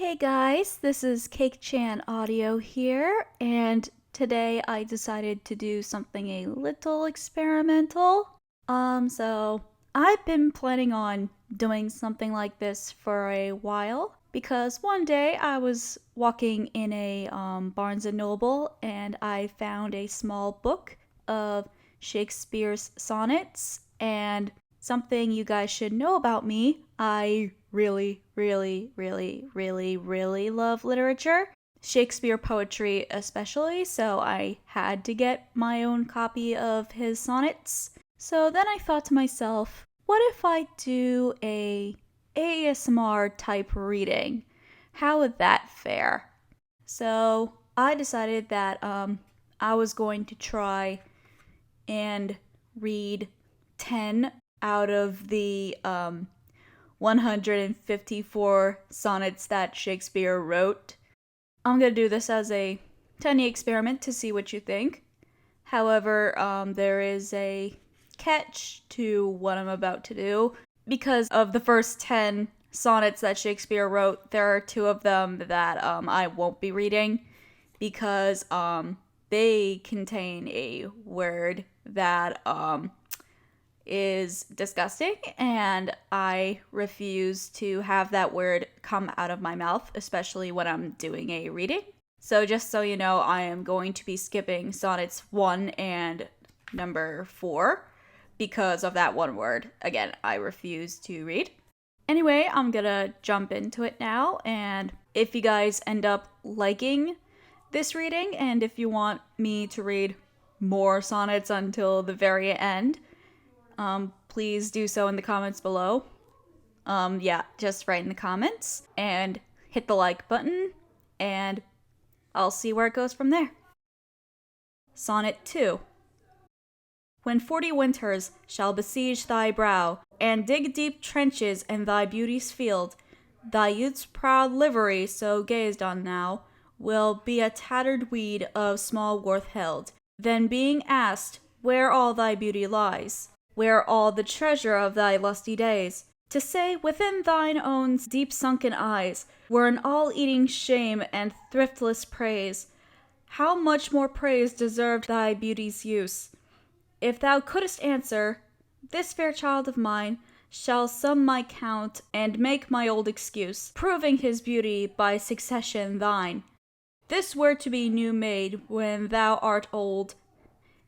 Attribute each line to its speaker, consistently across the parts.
Speaker 1: Hey guys, this is Cakechanaudio here, and today I decided to do something a little experimental. So I've been planning on doing something like this for a while because one day I was walking in a Barnes and Noble and I found a small book of Shakespeare's sonnets, and something you guys should know about me: I really love literature, Shakespeare poetry especially, so I had to get my own copy of his sonnets. So then I thought to myself, what if I do a ASMR type reading? How would that fare? So I decided that I was going to try and read 10 out of the 154 sonnets that Shakespeare wrote. I'm going to do this as a tiny experiment to see what you think. However, there is a catch to what I'm about to do. Because of the first 10 sonnets that Shakespeare wrote, there are two of them that I won't be reading because they contain a word that is disgusting, and I refuse to have that word come out of my mouth, especially when I'm doing a reading. So just so you know, I am going to be skipping sonnets 1 and number 4 because of that one word. Again, I refuse to read. Anyway, I'm gonna jump into it now, and if you guys end up liking this reading, and if you want me to read more sonnets until the very end, please do so in the comments below. Just write in the comments and hit the like button, and I'll see where it goes from there. Sonnet 2. When 40 winters shall besiege thy brow, and dig deep trenches in thy beauty's field, thy youth's proud livery, so gazed on now, will be a tattered weed of small worth held. Then being asked where all thy beauty lies, where all the treasure of thy lusty days, to say within thine own deep sunken eyes were an all-eating shame and thriftless praise, how much more praise deserved thy beauty's use? If thou couldst answer, this fair child of mine shall sum my count and make my old excuse, proving his beauty by succession thine. This were to be new made when thou art old,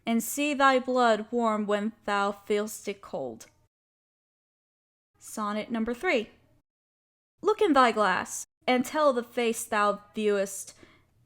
Speaker 1: and see thy blood warm when thou feel'st it cold. Sonnet number 3. Look in thy glass, and tell the face thou viewest,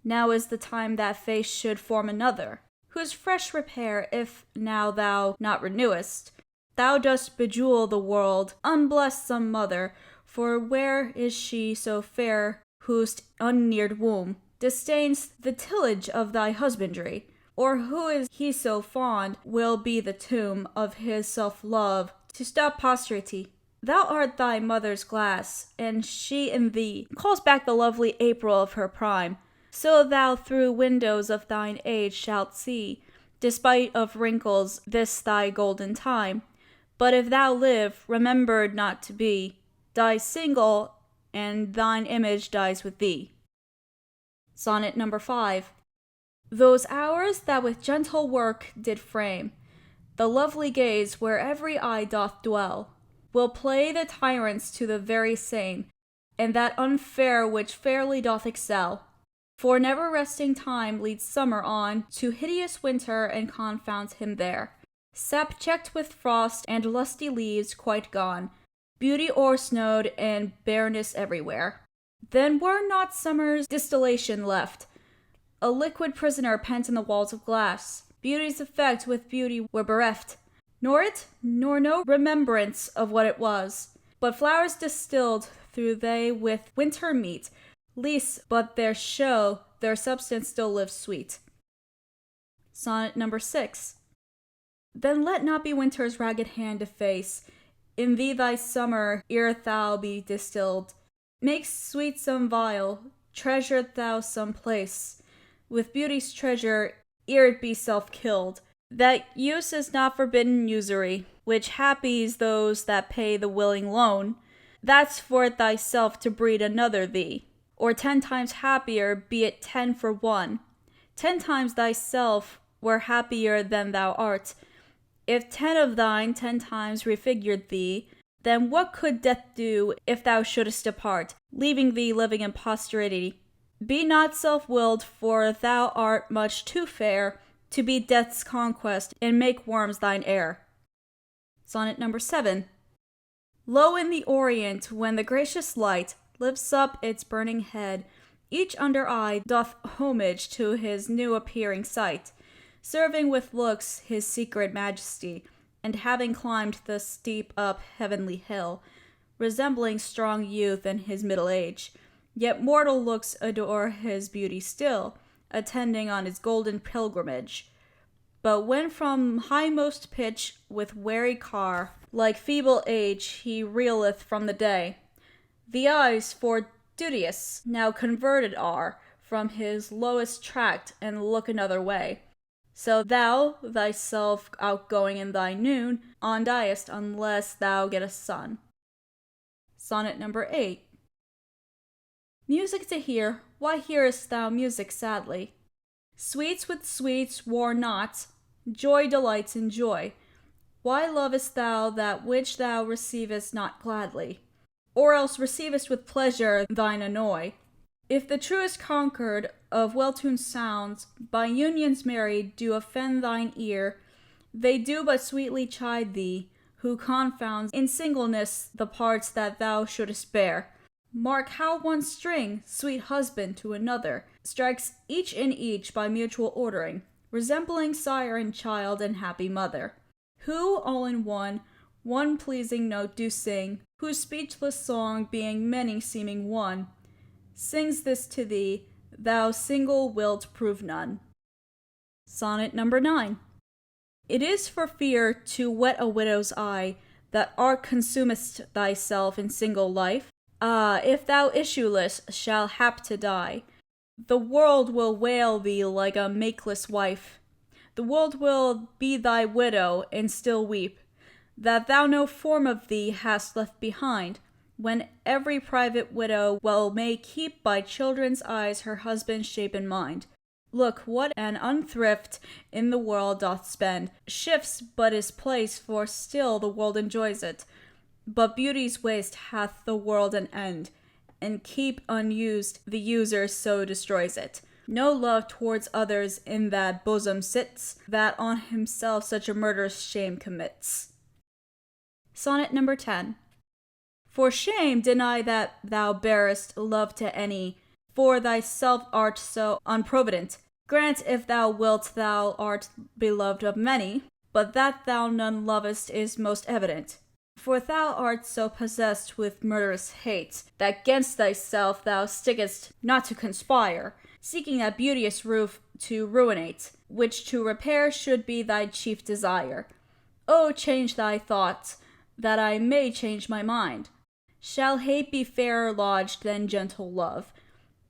Speaker 1: now is the time that face should form another, whose fresh repair if now thou not renewest, thou dost bejewel the world, unbless some mother, for where is she so fair whose unneared womb disdains the tillage of thy husbandry? Or who is he so fond will be the tomb of his self-love to stop posterity? Thou art thy mother's glass, and she in thee calls back the lovely April of her prime. So thou through windows of thine age shalt see, despite of wrinkles, this thy golden time. But if thou live, remembered not to be, die single, and thine image dies with thee. Sonnet number 5. Those hours that with gentle work did frame the lovely gaze where every eye doth dwell, will play the tyrants to the very same, and that unfair which fairly doth excel. For never resting time leads summer on to hideous winter and confounds him there. Sap checked with frost and lusty leaves quite gone, beauty o'ersnowed and bareness everywhere. Then were not summer's distillation left, a liquid prisoner pent in the walls of glass. Beauty's effect with beauty were bereft, nor it, nor no remembrance of what it was. But flowers distilled through they with winter meet, least but their show, their substance still lives sweet. Sonnet number 6. Then let not be winter's ragged hand efface in thee thy summer ere thou be distilled. Make sweet some vial, treasure thou some place, with beauty's treasure ere it be self-killed. That use is not forbidden usury, which happies those that pay the willing loan. That's for it thyself to breed another thee, or 10 times happier, be it 10 for 1. 10 times thyself were happier than thou art. If 10 of thine 10 times refigured thee, then what could death do if thou shouldest depart, leaving thee living in posterity? Be not self-willed, for thou art much too fair to be death's conquest and make worms thine heir. Sonnet number 7. Lo, in the Orient, when the gracious light lifts up its burning head, each under eye doth homage to his new appearing sight, serving with looks his secret majesty, and having climbed the steep up heavenly hill, resembling strong youth in his middle age, yet mortal looks adore his beauty still, attending on his golden pilgrimage. But when from highmost pitch with weary car, like feeble age, he reeleth from the day, the eyes, for duteous, now converted are from his lowest tract, and look another way. So thou, thyself outgoing in thy noon, undiest unless thou get a sun. Sonnet number 8. Music to hear, why hearest thou music sadly? Sweets with sweets war not, joy delights in joy. Why lovest thou that which thou receivest not gladly? Or else receivest with pleasure thine annoy? If the truest concord of well-tuned sounds by unions merry do offend thine ear, they do but sweetly chide thee, who confounds in singleness the parts that thou shouldest bear. Mark how one string, sweet husband to another, strikes each in each by mutual ordering, resembling sire and child and happy mother, who all in one pleasing note do sing, whose speechless song being many seeming one, sings this to thee, thou single wilt prove none. Sonnet number 9. It is for fear to whet a widow's eye that art consumest thyself in single life. Ah, if thou issueless shall hap to die, the world will wail thee like a makeless wife. The world will be thy widow and still weep, that thou no form of thee hast left behind, when every private widow well may keep by children's eyes her husband's shape in mind. Look, what an unthrift in the world doth spend, shifts but his place, for still the world enjoys it. But beauty's waste hath the world an end, and keep unused the user so destroys it. No love towards others in that bosom sits, that on himself such a murderous shame commits. Sonnet number 10. For shame deny that thou bearest love to any, for thyself art so unprovident. Grant, if thou wilt, thou art beloved of many, but that thou none lovest is most evident. For thou art so possessed with murderous hate, that 'gainst thyself thou stickest not to conspire, seeking that beauteous roof to ruinate, which to repair should be thy chief desire. O change thy thoughts, that I may change my mind. Shall hate be fairer lodged than gentle love?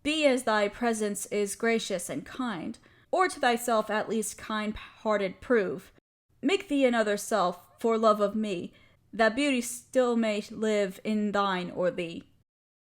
Speaker 1: Be as thy presence is gracious and kind, or to thyself at least kind-hearted prove. Make thee another self, for love of me, that beauty still may live in thine or thee.